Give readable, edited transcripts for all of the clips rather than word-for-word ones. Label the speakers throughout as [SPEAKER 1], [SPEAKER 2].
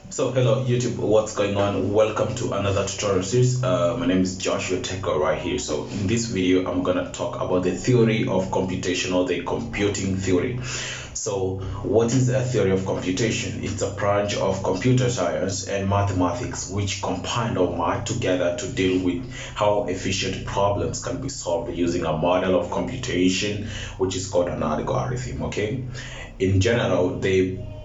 [SPEAKER 1] So hello YouTube, what's going on? Welcome to another tutorial series. My name is Josh, your tech guy right here. So in this video, I'm gonna talk about the theory of computation or the computing theory. So what is a theory of computation? It's a branch of computer science and mathematics which combine or merge together to deal with how efficient problems can be solved using a model of computation which is called an algorithm. Okay, in general,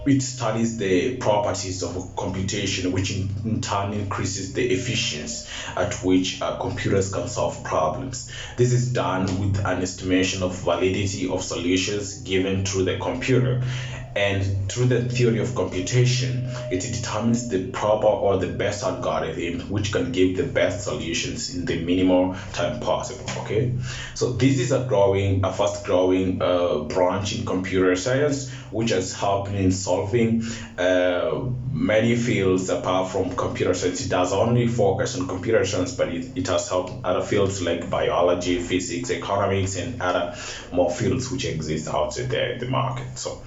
[SPEAKER 1] it studies the properties of computation, which in turn increases the efficiency at which computers can solve problems. This is done with an estimation of validity of solutions given through the computer. And through the theory of computation, it determines the proper or the best algorithm which can give the best solutions in the minimal time possible. Okay, so this is a fast growing branch in computer science which has helped in solving many fields apart from computer science. It does only focus on computer science, but it has helped other fields like biology, physics, economics, and other more fields which exist outside there in the market. So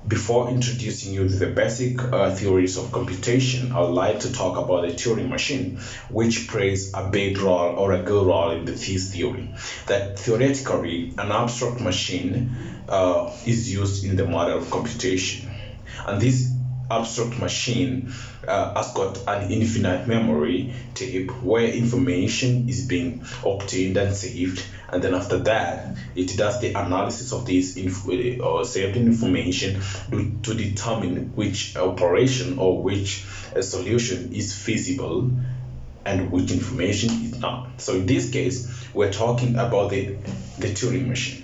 [SPEAKER 1] before introducing you to the basic theories of computation, I would like to talk about the Turing machine, which plays a big role or a good role in this theory. That theoretically, an abstract machine is used in the model of computation. And this abstract machine has got an infinite memory tape where information is being obtained and saved, and then after that it does the analysis of this saved information to determine which operation or which solution is feasible and which information is not. So in this case, we're talking about the Turing machine.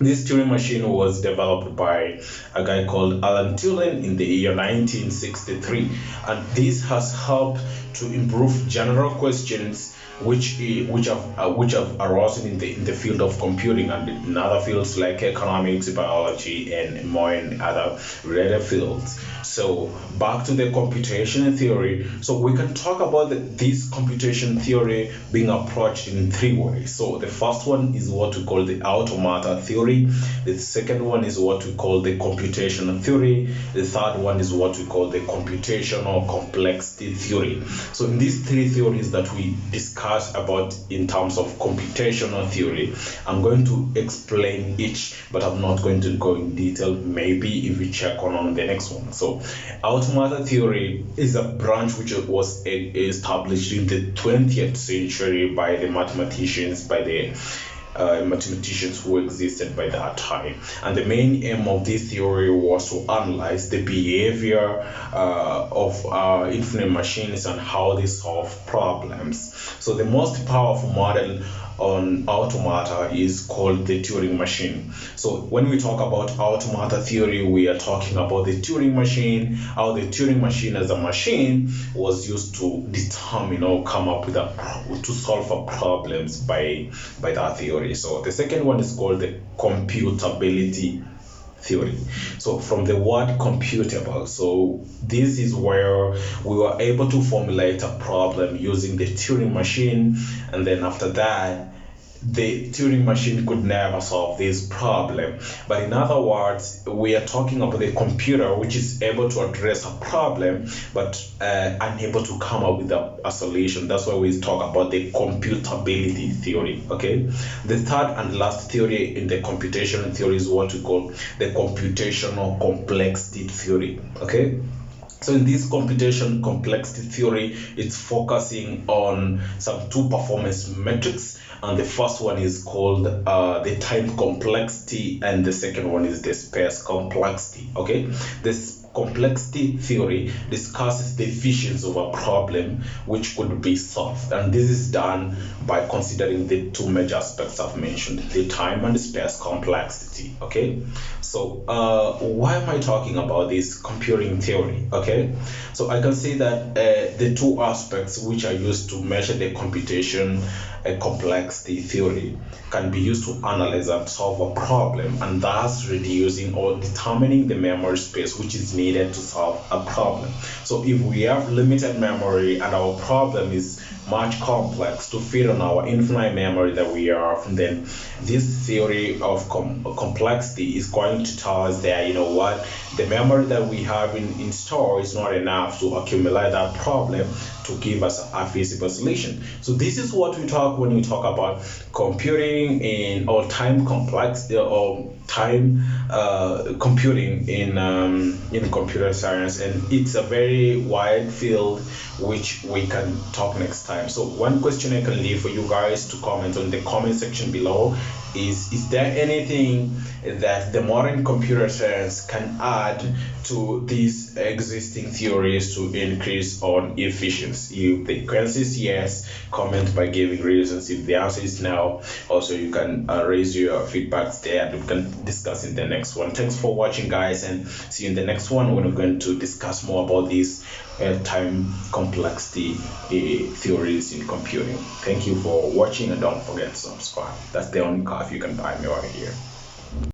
[SPEAKER 1] This Turing machine was developed by a guy called Alan Turing in the year 1963, and this has helped to improve general questions which have arisen in the field of computing and in other fields like economics, biology, and more in other related fields. So back to the computation theory. So we can talk about this computation theory being approached in three ways. So the first one is what we call the automata theory. The second one is what we call the computation theory. The third one is what we call the computational complexity theory. So in these three theories that we discuss about in terms of computational theory, I'm going to explain each, but I'm not going to go in detail. Maybe if we check on the next one. So automata theory is a branch which was established in the 20th century by the mathematicians, mathematicians who existed by that time. And the main aim of this theory was to analyze the behavior of infinite machines and how they solve problems. So the most powerful model on automata is called the Turing machine. So when we talk about automata theory, we are talking about the Turing machine, how the Turing machine as a machine was used to determine or come up with to solve problems by that theory. So the second one is called the computability theory. So from the word computable, so this is where we were able to formulate a problem using the Turing machine, and then after that the Turing machine could never solve this problem. But in other words, we are talking about the computer which is able to address a problem but unable to come up with a solution. That's why we talk about the computability theory. Okay, the third and last theory in the computation theory is what we call the computational complexity theory. Okay, so in this computation complexity theory, it's focusing on some two performance metrics, and the first one is called the time complexity, and the second one is the space complexity. Okay, this complexity theory discusses the efficiency of a problem which could be solved, and this is done by considering the two major aspects I've mentioned, the time and the space complexity. Okay, so why am I talking about this computing theory? Okay, so I can say that the two aspects which are used to measure the computation complexity theory can be used to analyze and solve a problem, and thus reducing or determining the memory space which is needed to solve a problem. So if we have limited memory and our problem is much complex to fit on our infinite memory that we have, and then this theory of complexity is going to tell us that, you know what, the memory that we have in store is not enough to accumulate that problem to give us a feasible solution. So this is what we talk when we talk about computing in or time complex or time computing in computer science, and it's a very wide field which we can talk next time. So one question I can leave for you guys to comment on the comment section below is there anything that the modern computer science can add to these existing theories to increase on efficiency? If the answer is yes, comment by giving reasons. If the answer is no, also you can raise your feedbacks there and we can discuss in the next one. Thanks for watching, guys, and see you in the next one when we're going to discuss more about these time complexity theories in computing. Thank you for watching, and don't forget to subscribe. That's the only coffee you can buy me right here.